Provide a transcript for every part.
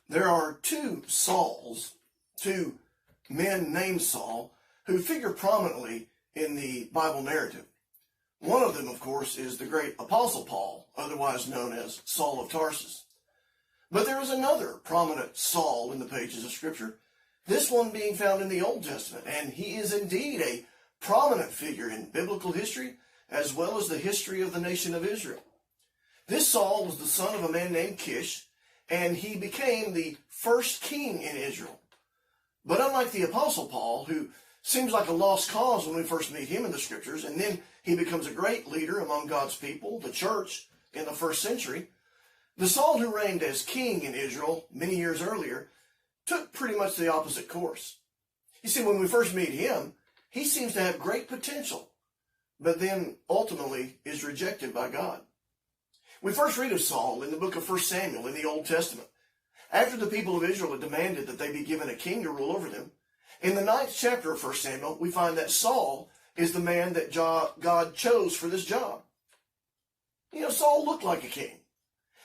There are two Sauls, two men named Saul, who figure prominently in the Bible narrative. One of them, of course, is the great Apostle Paul, otherwise known as Saul of Tarsus. But there is another prominent Saul in the pages of Scripture, this one being found in the Old Testament, and he is indeed a prominent figure in biblical history as well as the history of the nation of Israel. This Saul was the son of a man named Kish, and he became the first king in Israel. But unlike the Apostle Paul, who seems like a lost cause when we first meet him in the Scriptures, and then he becomes a great leader among God's people, the church, in the first century, the Saul who reigned as king in Israel many years earlier took pretty much the opposite course. You see, when we first meet him, he seems to have great potential, but then ultimately is rejected by God. We first read of Saul in the book of 1 Samuel in the Old Testament. After the people of Israel had demanded that they be given a king to rule over them, in the 9th chapter of 1 Samuel, we find that Saul is the man that God chose for this job. You know, Saul looked like a king.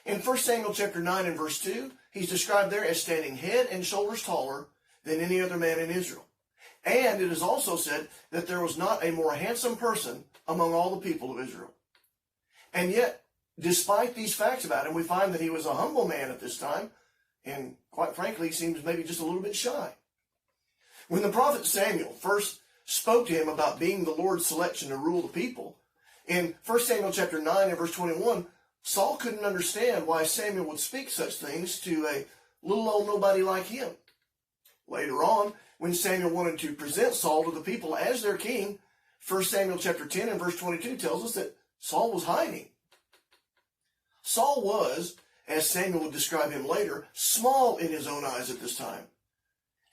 In 1 Samuel chapter 9 and verse 2, he's described there as standing head and shoulders taller than any other man in Israel. And it is also said that there was not a more handsome person among all the people of Israel. And yet, despite these facts about him, we find that he was a humble man at this time, and quite frankly, he seems maybe just a little bit shy. When the prophet Samuel first spoke to him about being the Lord's selection to rule the people, in 1 Samuel chapter 9 and verse 21, Saul couldn't understand why Samuel would speak such things to a little old nobody like him. Later on, when Samuel wanted to present Saul to the people as their king, 1 Samuel chapter 10 and verse 22 tells us that Saul was hiding. Saul was, as Samuel would describe him later, small in his own eyes at this time.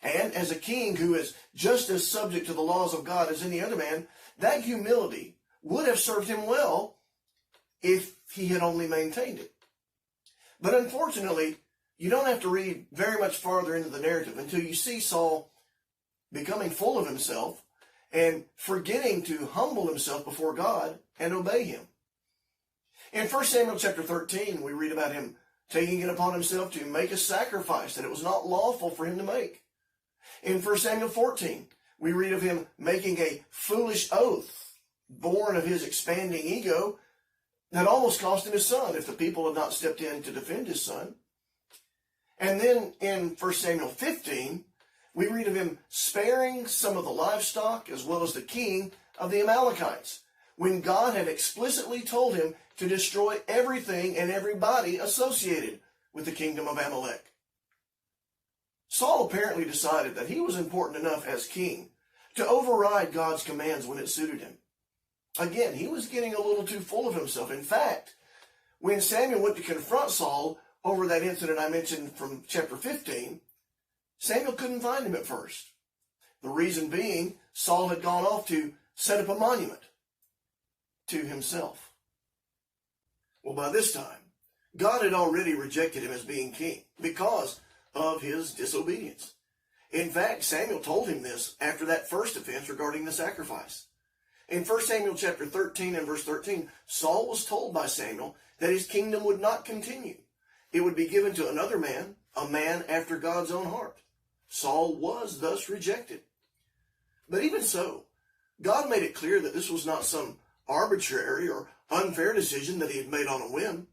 And as a king who is just as subject to the laws of God as any other man, that humility would have served him well if he had only maintained it. But unfortunately, you don't have to read very much farther into the narrative until you see Saul becoming full of himself and forgetting to humble himself before God and obey him. In 1 Samuel chapter 13, we read about him taking it upon himself to make a sacrifice that it was not lawful for him to make. In 1 Samuel 14, we read of him making a foolish oath born of his expanding ego that almost cost him his son if the people had not stepped in to defend his son. And then in 1 Samuel 15, we read of him sparing some of the livestock as well as the king of the Amalekites, when God had explicitly told him to destroy everything and everybody associated with the kingdom of Amalek. Saul apparently decided that he was important enough as king to override God's commands when it suited him. Again, he was getting a little too full of himself. In fact, when Samuel went to confront Saul over that incident I mentioned from chapter 15, Samuel couldn't find him at first. The reason being, Saul had gone off to set up a monument to himself. Well, by this time, God had already rejected him as being king because of his disobedience. In fact, Samuel told him this after that first offense regarding the sacrifice. In 1 Samuel chapter 13 and verse 13, Saul was told by Samuel that his kingdom would not continue. It would be given to another man, a man after God's own heart. Saul was thus rejected. But even so, God made it clear that this was not some arbitrary or unfair decision that he had made on a whim.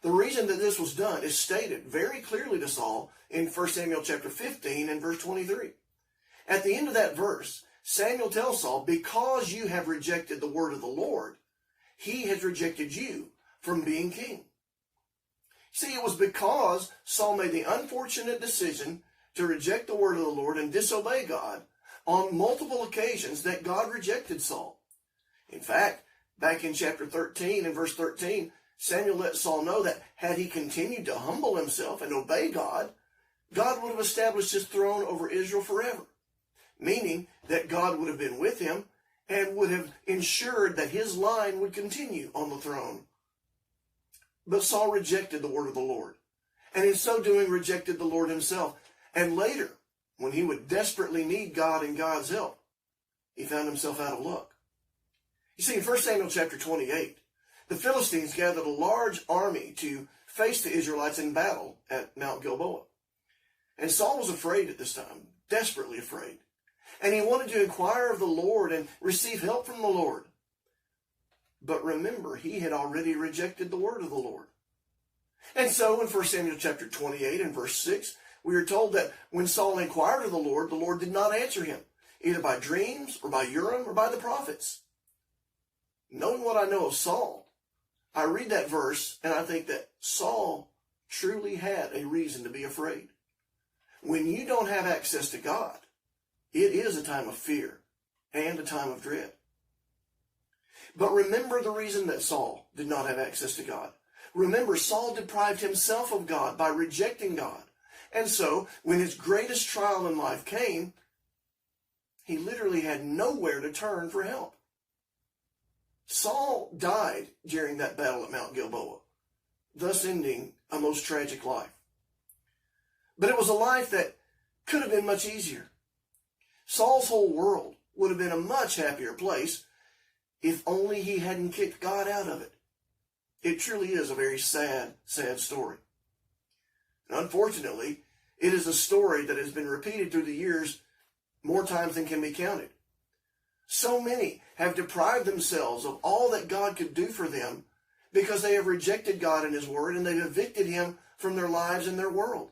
The reason that this was done is stated very clearly to Saul in 1 Samuel chapter 15 and verse 23. At the end of that verse, Samuel tells Saul, because you have rejected the word of the Lord, he has rejected you from being king. See, it was because Saul made the unfortunate decision to reject the word of the Lord and disobey God on multiple occasions that God rejected Saul. In fact, back in chapter 13 and verse 13, Samuel let Saul know that had he continued to humble himself and obey God, God would have established his throne over Israel forever, meaning that God would have been with him and would have ensured that his line would continue on the throne. But Saul rejected the word of the Lord, and in so doing rejected the Lord himself. And later, when he would desperately need God and God's help, he found himself out of luck. You see, in 1 Samuel chapter 28, the Philistines gathered a large army to face the Israelites in battle at Mount Gilboa. And Saul was afraid at this time, desperately afraid. And he wanted to inquire of the Lord and receive help from the Lord. But remember, he had already rejected the word of the Lord. And so in 1 Samuel chapter 28 and verse 6, we are told that when Saul inquired of the Lord did not answer him, either by dreams or by Urim or by the prophets. Knowing what I know of Saul, I read that verse and I think that Saul truly had a reason to be afraid. When you don't have access to God, it is a time of fear and a time of dread. But remember the reason that Saul did not have access to God. Remember, Saul deprived himself of God by rejecting God. And so, when his greatest trial in life came, he literally had nowhere to turn for help. Saul died during that battle at Mount Gilboa, thus ending a most tragic life. But it was a life that could have been much easier. Saul's whole world would have been a much happier place if only he hadn't kicked God out of it. It truly is a very sad, sad story. And unfortunately, it is a story that has been repeated through the years more times than can be counted. So many have deprived themselves of all that God could do for them because they have rejected God and His Word, and they've evicted Him from their lives and their world.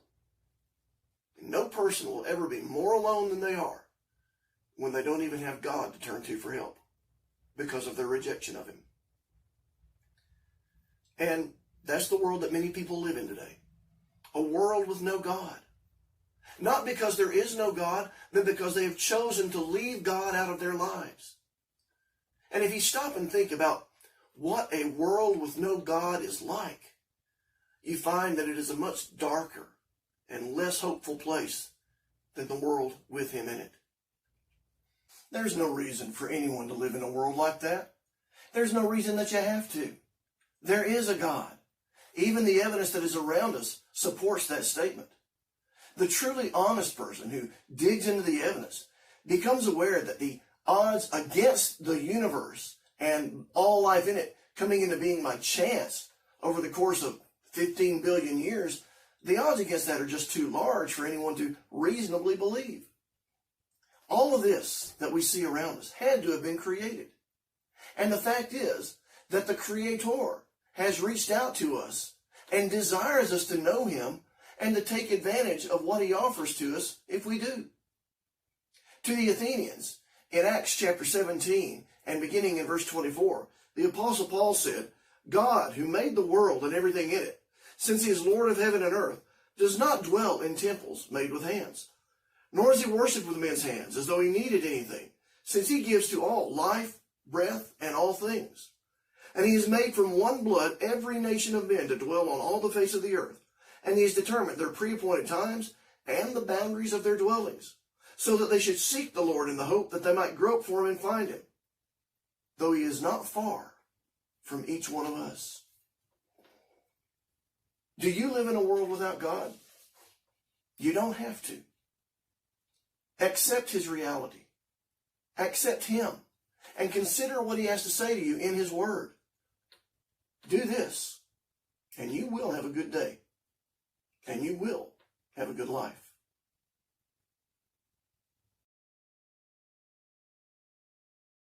No person will ever be more alone than they are when they don't even have God to turn to for help because of their rejection of Him. And that's the world that many people live in today. A world with no God. Not because there is no God, but because they have chosen to leave God out of their lives. And if you stop and think about what a world with no God is like, you find that it is a much darker and less hopeful place than the world with Him in it. There's no reason for anyone to live in a world like that. There's no reason that you have to. There is a God. Even the evidence that is around us supports that statement. The truly honest person who digs into the evidence becomes aware that the odds against the universe and all life in it coming into being by chance over the course of 15 billion years, the odds against that are just too large for anyone to reasonably believe. All of this that we see around us had to have been created. And the fact is that the Creator has reached out to us and desires us to know Him and to take advantage of what He offers to us if we do. To the Athenians, in Acts chapter 17 and beginning in verse 24, the Apostle Paul said, God, who made the world and everything in it, since He is Lord of heaven and earth, does not dwell in temples made with hands, nor is He worshipped with men's hands as though He needed anything, since He gives to all life, breath, and all things. And He has made from one blood every nation of men to dwell on all the face of the earth, and He has determined their pre-appointed times and the boundaries of their dwellings, so that they should seek the Lord in the hope that they might grope for Him and find Him, though He is not far from each one of us. Do you live in a world without God? You don't have to. Accept His reality. Accept Him. And consider what He has to say to you in His Word. Do this, and you will have a good day. And you will have a good life.